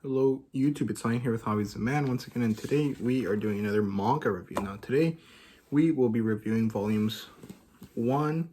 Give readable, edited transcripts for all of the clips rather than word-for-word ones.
Hello YouTube, it's Ryan here with Hobbies of Man once again, and today we are doing another manga review. Now today we will be reviewing volumes 1,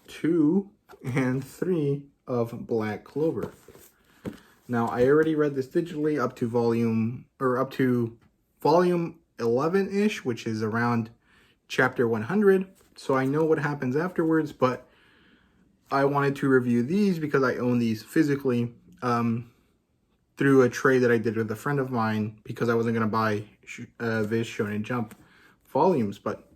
2, and 3 of Black Clover. Now I already read this digitally up to volume 11-ish, which is around chapter 100. So I know what happens afterwards, but I wanted to review these because I own these physically. Through a trade that I did with a friend of mine because I wasn't going to buy Viz Shonen Jump volumes. But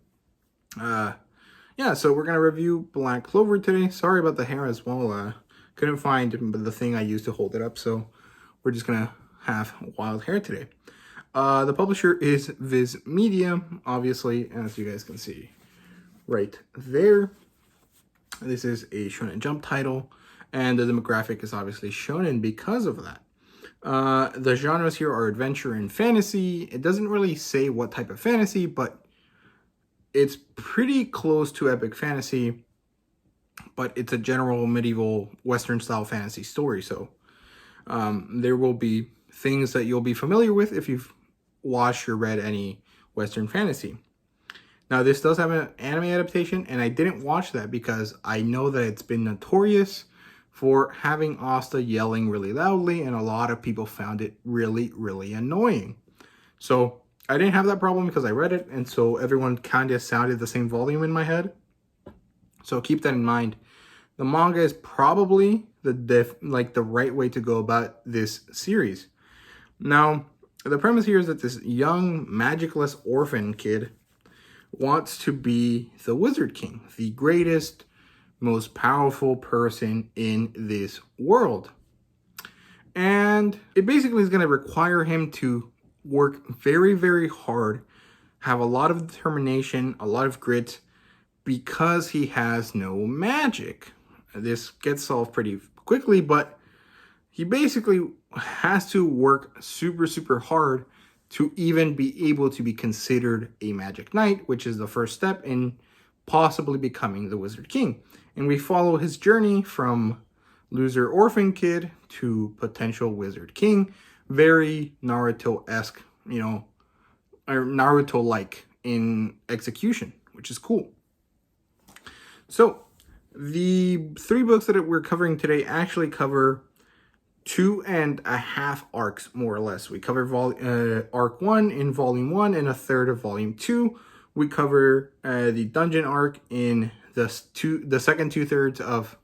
yeah, so we're going to review Black Clover today. Sorry about the hair as well. Couldn't find the thing I used to hold it up, so we're just going to have wild hair today. The publisher is Viz Media, obviously, as you guys can see right there. This is a Shonen Jump title, and the demographic is obviously Shonen because of that. The genres here are adventure and fantasy. It doesn't really say what type of fantasy, but it's pretty close to epic fantasy, but it's a general medieval Western style fantasy story. So there will be things that you'll be familiar with if you've watched or read any Western fantasy. Now this does have an anime adaptation, and I didn't watch that because I know that it's been notorious for having Asta yelling really loudly, and a lot of people found it really annoying. So I didn't have that problem because I read it, and so everyone kind of sounded the same volume in my head. So keep that in mind. The manga is probably the right way to go about this series. Now, the premise here is that this young magicless orphan kid wants to be the Wizard King, the greatest, most powerful person in this world. And it basically is going to require him to work very hard, have a lot of determination, a lot of grit, because he has no magic. This gets solved pretty quickly, but he basically has to work super hard to even be able to be considered a magic knight, which is the first step in possibly becoming the Wizard King. And we follow his journey from loser orphan kid to potential Wizard King. Very Naruto-esque, or Naruto-like in execution, which is cool. So the 3 books that we're covering today actually cover 2.5 arcs, more or less. We cover arc 1 in volume 1 and a third of volume 2. We cover the dungeon arc in the second 2/3 of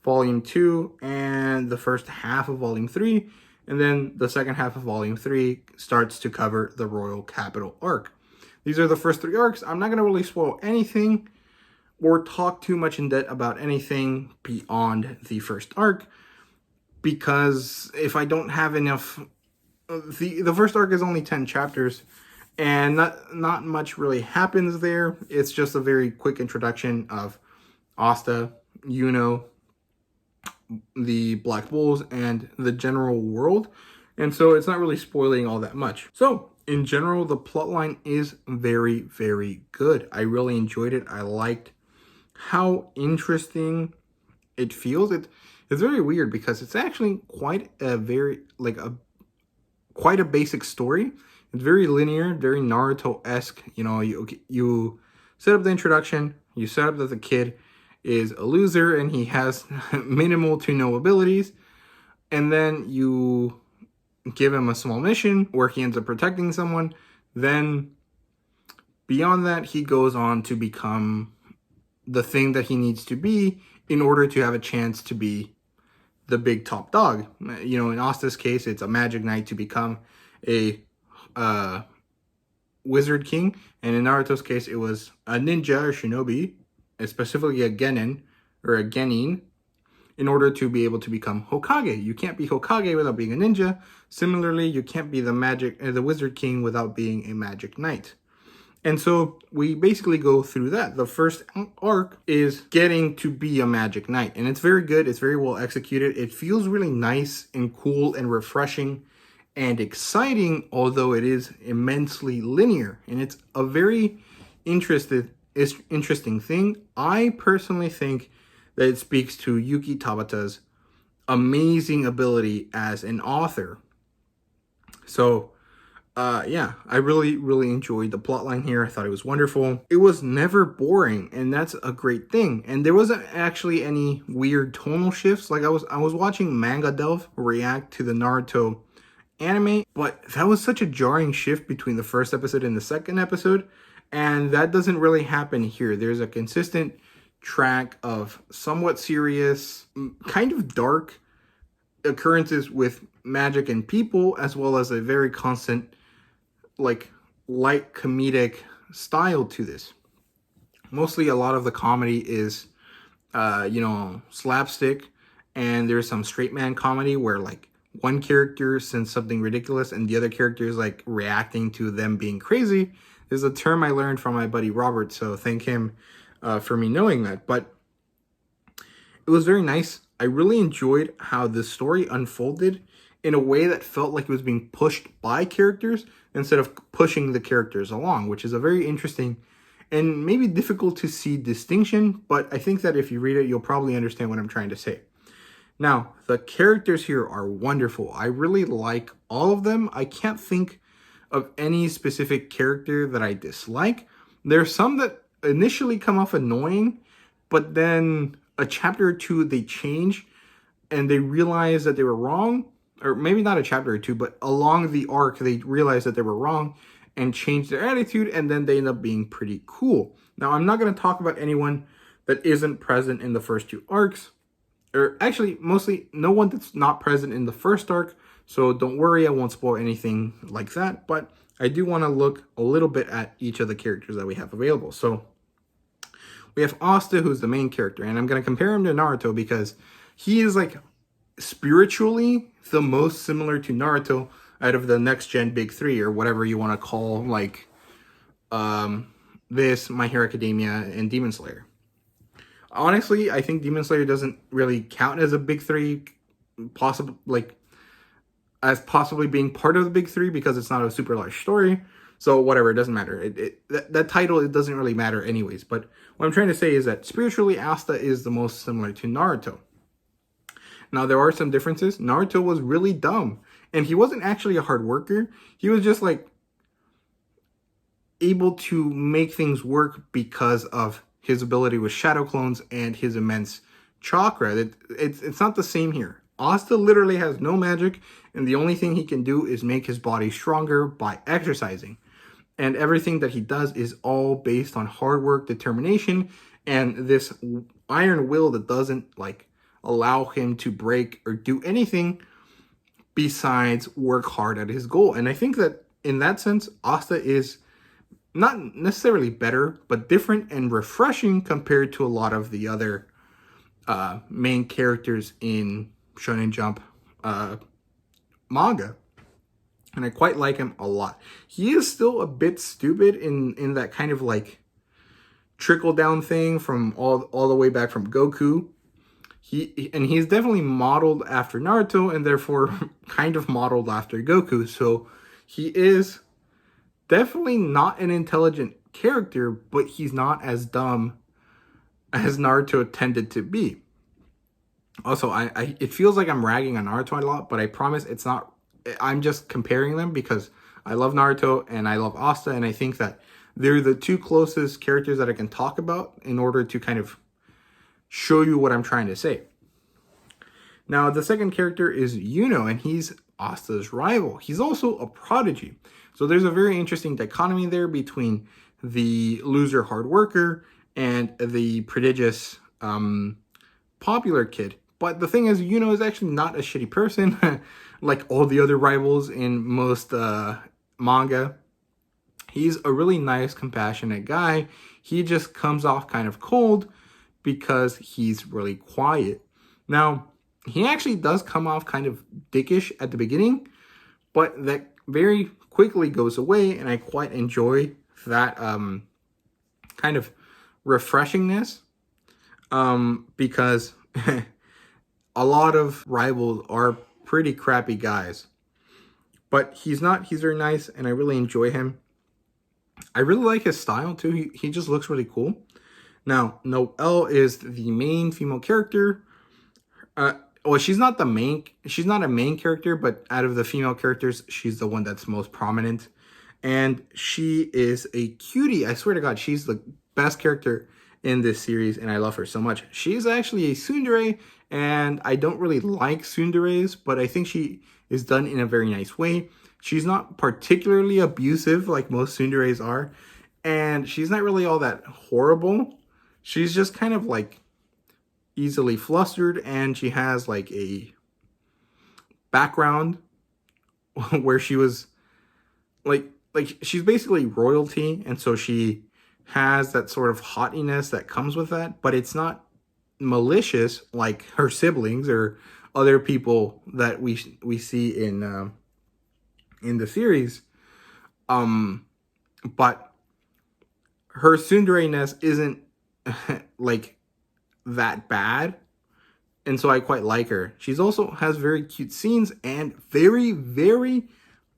volume 2 and the first half of volume 3. And then the second half of volume 3 starts to cover the Royal Capital arc. These are the first 3 arcs. I'm not going to really spoil anything or talk too much in depth about anything beyond the first arc, because if I don't have enough, the first arc is only 10 chapters, and not much really happens there. It's just a very quick introduction of Asta, Yuno, the Black Bulls, and the general world. And so it's not really spoiling all that much. So in general, the plotline is very good. I really enjoyed it. I liked how interesting it feels. It's very weird because it's actually quite a basic story. It's very linear, very Naruto-esque. You set up the introduction, you set up that the kid is a loser and he has minimal to no abilities, and then you give him a small mission where he ends up protecting someone. Then beyond that, he goes on to become the thing that he needs to be in order to have a chance to be the big top dog. In Asta's case, it's a magic knight to become a Wizard King, and in Naruto's case it was a ninja or shinobi, specifically a genin or a genin, in order to be able to become Hokage. You can't be Hokage without being a ninja. Similarly, you can't be the Wizard King without being a magic knight. And so we basically go through that. The first arc is getting to be a magic knight, and it's very good. It's very well executed. It feels really nice and cool and refreshing and exciting, although it is immensely linear, and it's a very interesting thing. I personally think that it speaks to Yuki Tabata's amazing ability as an author. So yeah, I really, really enjoyed the plotline here. I thought it was wonderful. It was never boring, and that's a great thing. And there wasn't actually any weird tonal shifts. Like I was watching Manga Delve react to the Naruto anime, but that was such a jarring shift between the first episode and the second episode, and that doesn't really happen here. There's a consistent track of somewhat serious, kind of dark occurrences with magic and people, as well as a very constant, like, light comedic style to this. Mostly a lot of the comedy is slapstick, and there's some straight man comedy where like one character says something ridiculous and the other character is like reacting to them being crazy. There's a term I learned from my buddy Robert, so thank him for me knowing that. But it was very nice. I really enjoyed how the story unfolded in a way that felt like it was being pushed by characters instead of pushing the characters along, which is a very interesting and maybe difficult to see distinction, but I think that if you read it, you'll probably understand what I'm trying to say. Now, the characters here are wonderful. I really like all of them. I can't think of any specific character that I dislike. There's some that initially come off annoying, but then a chapter or two, they change and they realize that they were wrong. Or maybe not a chapter or two, but along the arc, they realize that they were wrong and change their attitude, and then they end up being pretty cool. Now, I'm not going to talk about anyone that isn't present in the first two arcs. Or actually, mostly no one that's not present in the first arc, so don't worry, I won't spoil anything like that. But I do want to look a little bit at each of the characters that we have available. So we have Asta, who's the main character, and I'm going to compare him to Naruto because he is like spiritually the most similar to Naruto out of the next gen big three, or whatever you want to call like this, My Hero Academia, and Demon Slayer. Honestly, I think Demon Slayer doesn't really count as a big three, possibly being part of the big three because it's not a super large story. So whatever, it doesn't matter. That title, it doesn't really matter anyways. But what I'm trying to say is that spiritually, Asta is the most similar to Naruto. Now, there are some differences. Naruto was really dumb, and he wasn't actually a hard worker. He was just like able to make things work because of his ability with shadow clones and his immense chakra. It's not the same here. Asta literally has no magic, and the only thing he can do is make his body stronger by exercising. And everything that he does is all based on hard work, determination, and this iron will that doesn't like allow him to break or do anything besides work hard at his goal. And I think that in that sense, Asta is not necessarily better, but different and refreshing compared to a lot of the other main characters in Shonen Jump manga. And I quite like him a lot. He is still a bit stupid in that kind of like trickle down thing from all the way back from Goku. He's definitely modeled after Naruto, and therefore kind of modeled after Goku. So he is definitely not an intelligent character, but he's not as dumb as Naruto tended to be. Also, it feels like I'm ragging on Naruto a lot, but I promise it's not. I'm just comparing them because I love Naruto and I love Asta, and I think that they're the two closest characters that I can talk about in order to kind of show you what I'm trying to say. Now, the second character is Yuno, and he's Asta's rival. He's also a prodigy. So there's a very interesting dichotomy there between the loser hard worker and the prodigious popular kid. But the thing is, Yuno is actually not a shitty person like all the other rivals in most manga. He's a really nice, compassionate guy. He just comes off kind of cold because he's really quiet. Now, he actually does come off kind of dickish at the beginning, but that very quickly goes away, and I quite enjoy that kind of refreshingness because a lot of rivals are pretty crappy guys. But he's not. He's very nice, and I really enjoy him. I really like his style, too. He just looks really cool. Now, Noelle is the main female character. well, she's not a main character, but out of the female characters, she's the one that's most prominent. And she is a cutie. I swear to God, she's the best character in this series, and I love her so much. She's actually a tsundere, and I don't really like tsunderes, but I think she is done in a very nice way. She's not particularly abusive like most tsunderes are, and she's not really all that horrible. She's just kind of like easily flustered, and she has like a background where she was like she's basically royalty, and so she has that sort of haughtiness that comes with that, but it's not malicious like her siblings or other people that we see in the series. But her tsundere-ness isn't like that bad, and so I quite like her. She's also has very cute scenes and very, very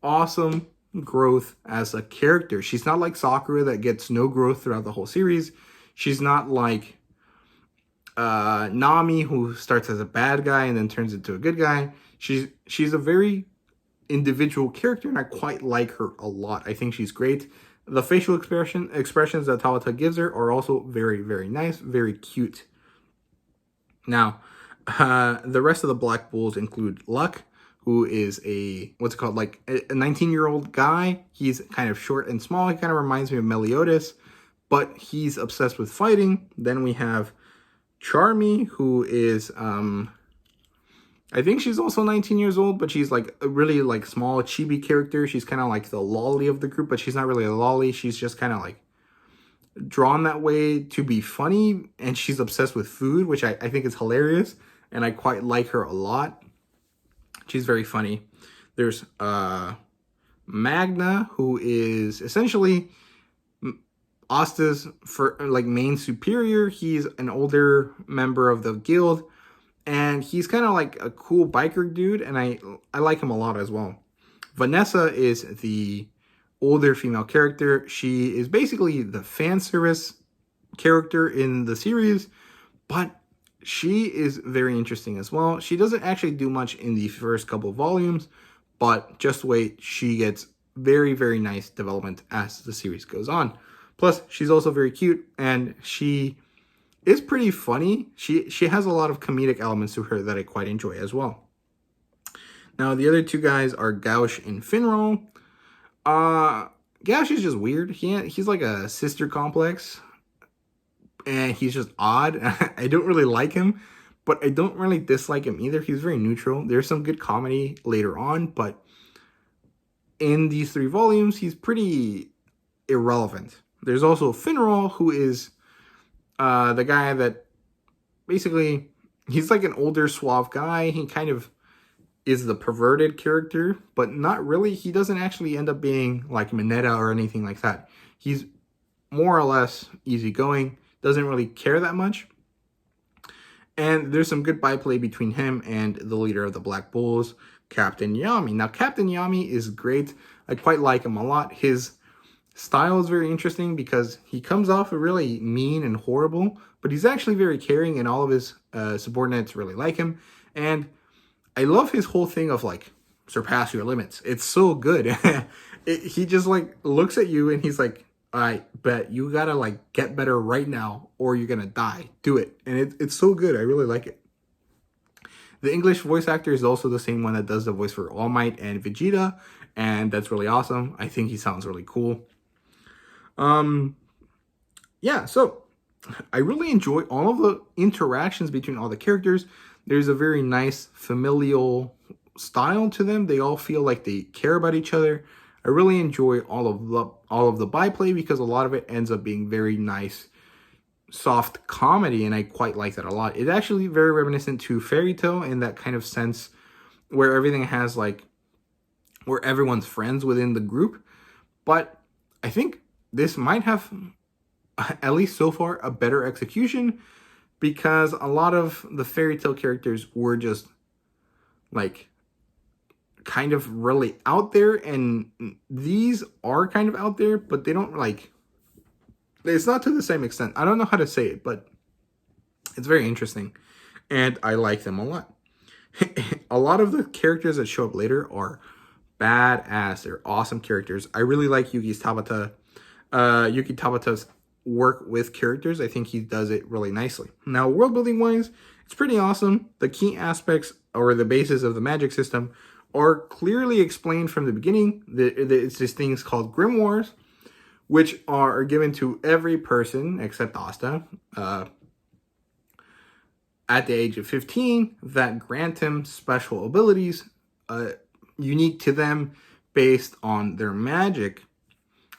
awesome growth as a character. She's not like Sakura that gets no growth throughout the whole series. She's not like Nami, who starts as a bad guy and then turns into a good guy. She's a very individual character, and I quite like her a lot. I think she's great. The facial expressions that Tawata gives her are also very, very nice, very cute. Now, the rest of the Black Bulls include Luck, who is a 19-year-old guy. He's kind of short and small. He kind of reminds me of Meliodas, but he's obsessed with fighting. Then we have Charmy, who is, I think she's also 19 years old, but she's like a really like small chibi character. She's kind of like the lolly of the group, but she's not really a lolly. She's just kind of like drawn that way to be funny, and she's obsessed with food, which I think is hilarious, and I quite like her a lot. She's very funny. There's Magna, who is essentially Asta's main superior. He's an older member of the guild, and he's kind of like a cool biker dude, and I like him a lot as well. Vanessa is the older female character. She is basically the fan service character in the series, but she is very interesting as well. She doesn't actually do much in the first couple of volumes, but just wait, she gets very, very nice development as the series goes on. Plus, she's also very cute, and she is pretty funny. She has a lot of comedic elements to her that I quite enjoy as well. Now, the other two guys are Gauche and Finral. Gauche is just weird. He's like a sister complex, and he's just odd. I don't really like him, but I don't really dislike him either. He's very neutral. There's some good comedy later on, but in these 3 volumes, he's pretty irrelevant. There's also Finral, who is the guy that basically, he's like an older suave guy. He kind of is the perverted character, but not really. He doesn't actually end up being like Mineta or anything like that. He's more or less easygoing, doesn't really care that much. And there's some good byplay between him and the leader of the Black Bulls, Captain Yami. Now, Captain Yami is great. I quite like him a lot. His style is very interesting because he comes off really mean and horrible, but he's actually very caring, and all of his subordinates really like him. And I love his whole thing of like, surpass your limits. It's so good. He just like looks at you and he's like, all right, bet you gotta like get better right now or you're gonna die. Do it. And it's so good. I really like it. The English voice actor is also the same one that does the voice for All Might and Vegeta, and that's really awesome. I think he sounds really cool. Yeah, so I really enjoy all of the interactions between all the characters. There's a very nice familial style to them. They all feel like they care about each other. I really enjoy all of the byplay because a lot of it ends up being very nice, soft comedy, and I quite like that a lot. It's actually very reminiscent to Fairy Tail in that kind of sense, where everything has like, where everyone's friends within the group. But I think this might have, at least so far, a better execution, because a lot of the Fairy Tail characters were just like kind of really out there, and these are kind of out there, but they don't like, it's not to the same extent. I don't know how to say it, but it's very interesting, and I like them a lot. a lot of the characters that show up later are badass. They're awesome characters. I really like Yuki Tabata's work with characters. I think he does it really nicely. Now, world building wise, it's pretty awesome. The key aspects or the basis of the magic system are clearly explained from the beginning. It's these things called grimoires, which are given to every person except Asta at the age of 15 that grant him special abilities unique to them based on their magic.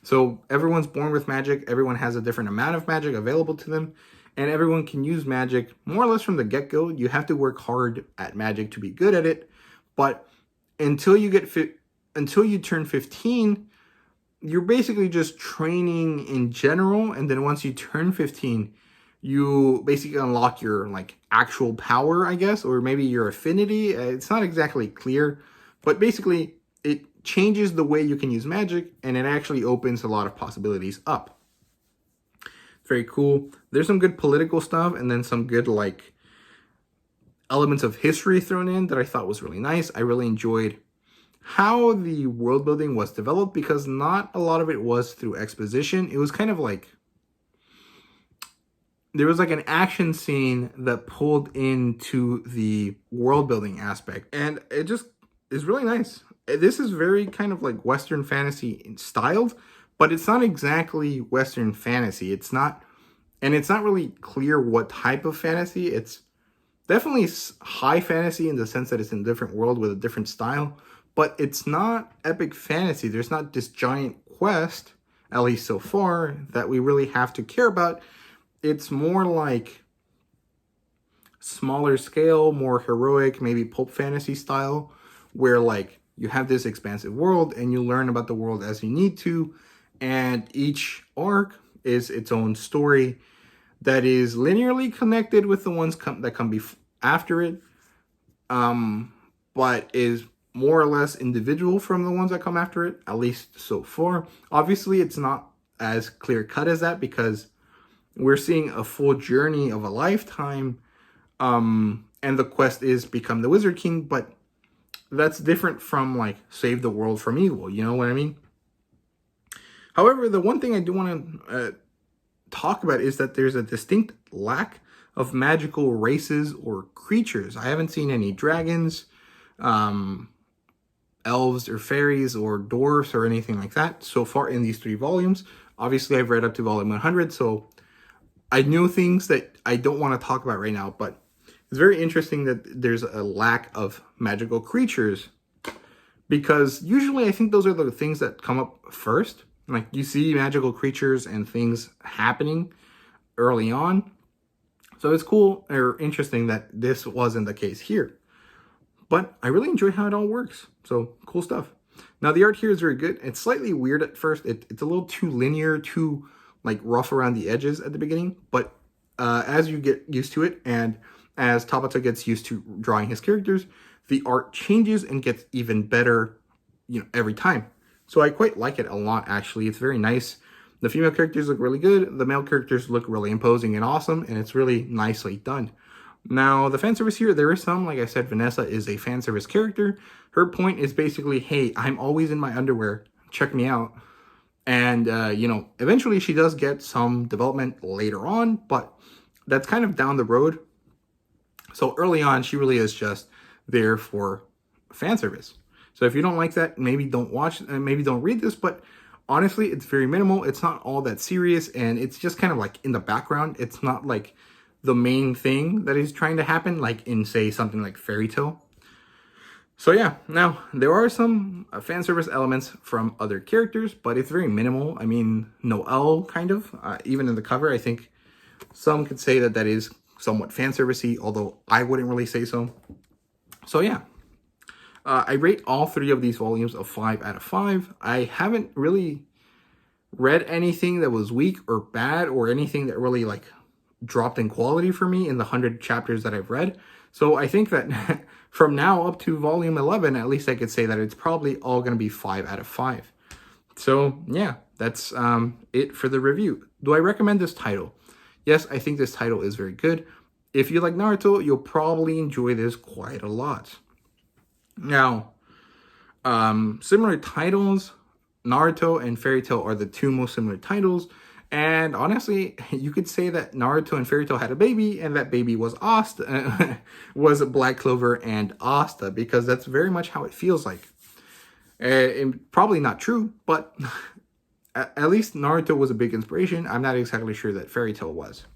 So everyone's born with magic. Everyone has a different amount of magic available to them. And everyone can use magic more or less from the get-go. You have to work hard at magic to be good at it. But until you turn 15, you're basically just training in general. And then once you turn 15, you basically unlock your like actual power, I guess, or maybe your affinity. It's not exactly clear, but basically it changes the way you can use magic, and it actually opens a lot of possibilities up. Very cool. There's some good political stuff, and then some good like elements of history thrown in that I thought was really nice. I really enjoyed how the world building was developed, because not a lot of it was through exposition. It was kind of like there was like an action scene that pulled into the world building aspect, and it just is really nice. This is very kind of like Western fantasy styled, but it's not exactly Western fantasy. It's not really clear what type of fantasy. It's definitely high fantasy in the sense that it's in a different world with a different style, but it's not epic fantasy. There's not this giant quest, at least so far, that we really have to care about. It's more like smaller scale, more heroic, maybe pulp fantasy style, where like you have this expansive world and you learn about the world as you need to, and each arc is its own story that is linearly connected with the ones that come after it, but is more or less individual from the ones that come after it, at least so far. Obviously, it's not as clear cut as that, because we're seeing a full journey of a lifetime, and the quest is become the Wizard King, but that's different from like save the world from evil, you know what I mean? However, the one thing I do want to talk about is that there's a distinct lack of magical races or creatures. I haven't seen any dragons, elves or fairies or dwarfs or anything like that so far in these 3 volumes. Obviously, I've read up to volume 100, so I know things that I don't want to talk about right now, but it's very interesting that there's a lack of magical creatures, because usually I think those are the things that come up first. Like you see magical creatures and things happening early on. So it's cool or interesting that this wasn't the case here. But I really enjoy how it all works. So cool stuff. Now the art here is very good. It's slightly weird at first. It's a little too linear, too like rough around the edges at the beginning. But as you get used to it, and as Tabata gets used to drawing his characters, the art changes and gets even better, every time. So I quite like it a lot, actually. It's very nice. The female characters look really good. The male characters look really imposing and awesome, and it's really nicely done. Now, the fan service here, there is some, like I said, Vanessa is a fan service character. Her point is basically, hey, I'm always in my underwear. Check me out. And, eventually she does get some development later on, but that's kind of down the road. So early on, she really is just there for fan service. So if you don't like that, maybe don't watch and maybe don't read this, but honestly, it's very minimal. It's not all that serious, and it's just kind of like in the background. It's not like the main thing that is trying to happen, like in, say, something like Fairy Tail. So yeah, now there are some fan service elements from other characters, but it's very minimal. I mean, Noelle, kind of, even in the cover, I think some could say that that is somewhat fan servicey, although I wouldn't really say so. So yeah, I rate all 3 of these volumes a 5 out of 5. I haven't really read anything that was weak or bad, or anything that really like dropped in quality for me in the 100 chapters that I've read. So I think that from now up to volume 11, at least I could say that it's probably all going to be 5 out of 5. So yeah, that's it for the review. Do I recommend this title? Yes, I think this title is very good. if you like Naruto, you'll probably enjoy this quite a lot. Now, similar titles, Naruto and Fairy Tail are the two most similar titles. And honestly, you could say that Naruto and Fairy Tail had a baby, and that baby was Asta, was Black Clover and Asta, because that's very much how it feels like. Probably not true, but at least Naruto was a big inspiration. I'm not exactly sure that Fairy Tail was.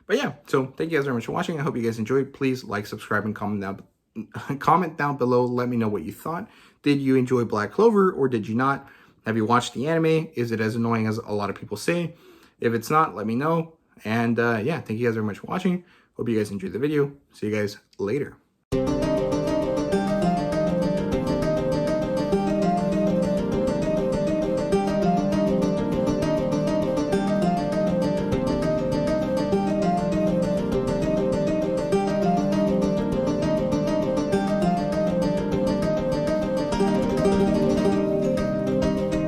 But yeah, so thank you guys very much for watching. I hope you guys enjoyed. Please like, subscribe, and comment down below. Let me know what you thought. Did you enjoy Black Clover or did you not? Have you watched the anime? Is it as annoying as a lot of people say? If it's not, let me know. And yeah, thank you guys very much for watching. Hope you guys enjoyed the video. See you guys later.